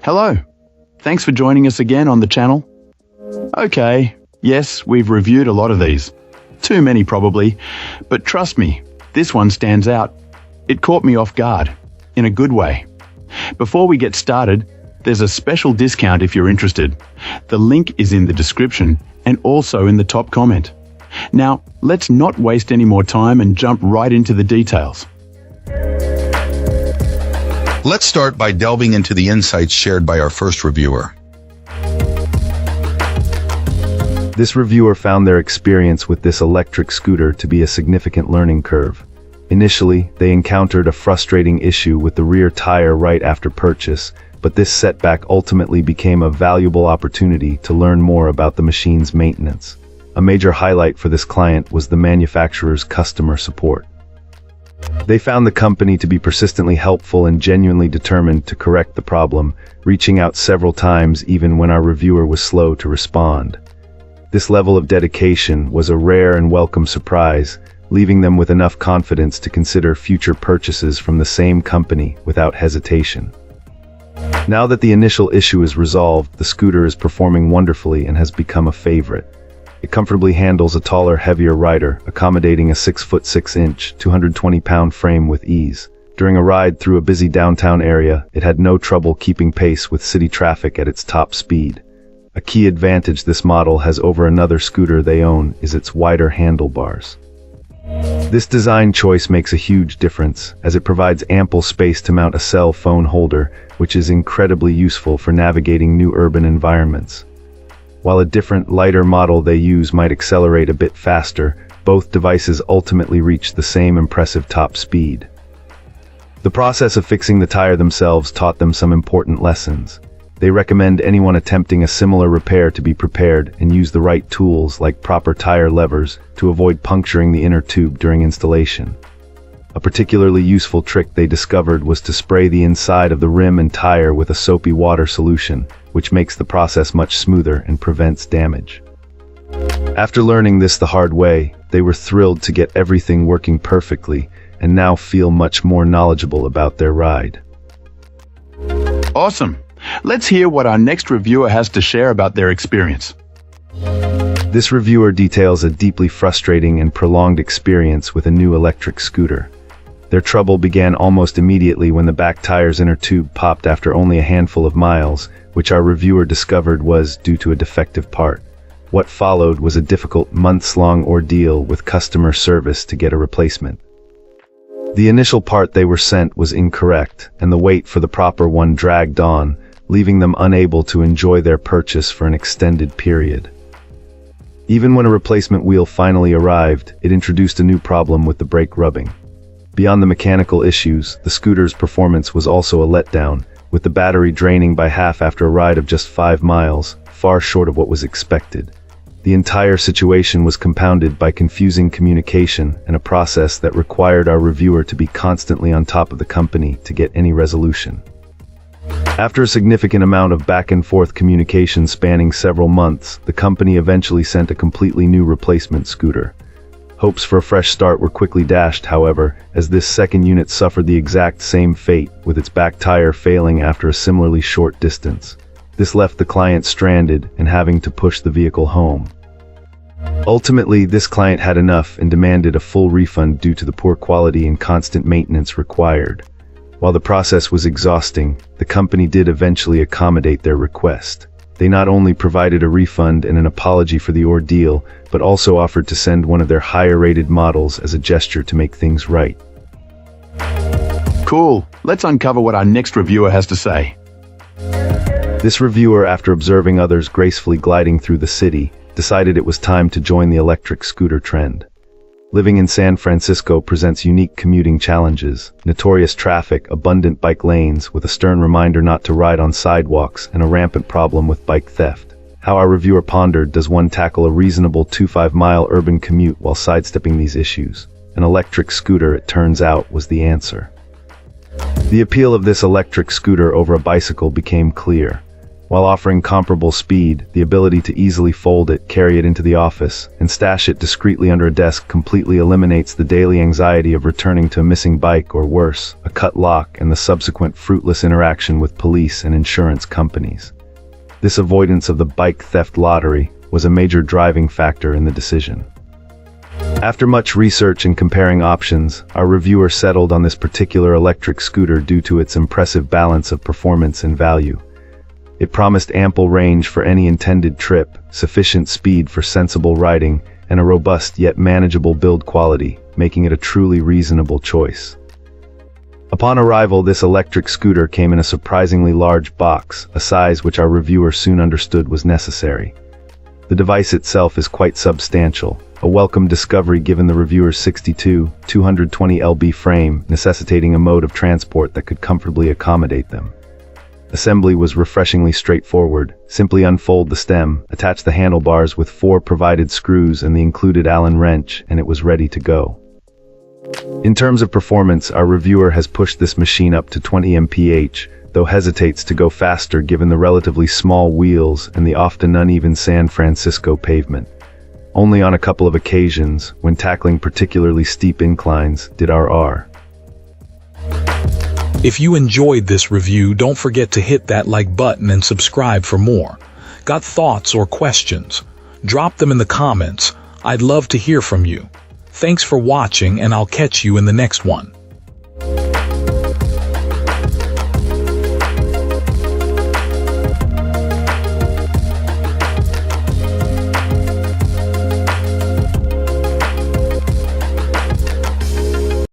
Hello. Thanks for joining us again on the channel. Okay, yes, we've reviewed a lot of these. Too many probably, but trust me, this one stands out. It caught me off guard, in a good way. Before we get started, there's a special discount if you're interested. The link is in the description and also in the top comment. Now, let's not waste any more time and jump right into the details. Let's start by delving into the insights shared by our first reviewer. This reviewer found their experience with this electric scooter to be a significant learning curve. Initially, they encountered a frustrating issue with the rear tire right after purchase, but this setback ultimately became a valuable opportunity to learn more about the machine's maintenance. A major highlight for this client was the manufacturer's customer support. They found the company to be persistently helpful and genuinely determined to correct the problem, reaching out several times even when our reviewer was slow to respond. This level of dedication was a rare and welcome surprise, leaving them with enough confidence to consider future purchases from the same company without hesitation. Now that the initial issue is resolved, the scooter is performing wonderfully and has become a favorite. It comfortably handles a taller, heavier rider, accommodating a 6'6", 220-pound frame with ease. During a ride through a busy downtown area, it had no trouble keeping pace with city traffic at its top speed. A key advantage this model has over another scooter they own is its wider handlebars. This design choice makes a huge difference, as it provides ample space to mount a cell phone holder, which is incredibly useful for navigating new urban environments. While a different, lighter model they use might accelerate a bit faster, both devices ultimately reach the same impressive top speed. The process of fixing the tire themselves taught them some important lessons. They recommend anyone attempting a similar repair to be prepared and use the right tools like proper tire levers to avoid puncturing the inner tube during installation. A particularly useful trick they discovered was to spray the inside of the rim and tire with a soapy water solution, which makes the process much smoother and prevents damage. After learning this the hard way, they were thrilled to get everything working perfectly and now feel much more knowledgeable about their ride. Awesome. Let's hear what our next reviewer has to share about their experience. This reviewer details a deeply frustrating and prolonged experience with a new electric scooter. Their trouble began almost immediately when the back tire's inner tube popped after only a handful of miles, which our reviewer discovered was due to a defective part. What followed was a difficult, months-long ordeal with customer service to get a replacement. The initial part they were sent was incorrect, and the wait for the proper one dragged on, leaving them unable to enjoy their purchase for an extended period. Even when a replacement wheel finally arrived, it introduced a new problem with the brake rubbing. Beyond the mechanical issues, the scooter's performance was also a letdown, with the battery draining by half after a ride of just 5 miles, far short of what was expected. The entire situation was compounded by confusing communication and a process that required our reviewer to be constantly on top of the company to get any resolution. After a significant amount of back-and-forth communication spanning several months, the company eventually sent a completely new replacement scooter. Hopes for a fresh start were quickly dashed, however, as this second unit suffered the exact same fate, with its back tire failing after a similarly short distance. This left the client stranded and having to push the vehicle home. Ultimately, this client had enough and demanded a full refund due to the poor quality and constant maintenance required. While the process was exhausting, the company did eventually accommodate their request. They not only provided a refund and an apology for the ordeal, but also offered to send one of their higher-rated models as a gesture to make things right. Cool. Let's uncover what our next reviewer has to say. This reviewer, after observing others gracefully gliding through the city, decided it was time to join the electric scooter trend. Living in San Francisco presents unique commuting challenges, notorious traffic, abundant bike lanes with a stern reminder not to ride on sidewalks, and a rampant problem with bike theft. How our reviewer pondered, does one tackle a reasonable 25-mile urban commute while sidestepping these issues? An electric scooter, it turns out, was the answer. The appeal of this electric scooter over a bicycle became clear. while offering comparable speed. The ability to easily fold it, carry it into the office, and stash it discreetly under a desk completely eliminates the daily anxiety of returning to a missing bike or worse, a cut lock and the subsequent fruitless interaction with police and insurance companies. This avoidance of the bike theft lottery was a major driving factor in the decision. After much research and comparing options, our reviewer settled on this particular electric scooter due to its impressive balance of performance and value. It promised ample range for any intended trip, sufficient speed for sensible riding, and a robust yet manageable build quality, making it a truly reasonable choice. Upon arrival, this electric scooter came in a surprisingly large box, a size which our reviewer soon understood was necessary. The device itself is quite substantial, a welcome discovery given the reviewer's 220 lb frame, necessitating a mode of transport that could comfortably accommodate them. Assembly was refreshingly straightforward. Simply unfold the stem, attach the handlebars with 4 provided screws and the included Allen wrench, and it was ready to go. In terms of performance, our reviewer has pushed this machine up to 20 mph, though hesitates to go faster given the relatively small wheels and the often uneven San Francisco pavement. Only on a couple of occasions, when tackling particularly steep inclines, did our R. If you enjoyed this review, don't forget to hit that like button and subscribe for more. Got thoughts or questions? Drop them in the comments. I'd love to hear from you. Thanks for watching, and I'll catch you in the next one.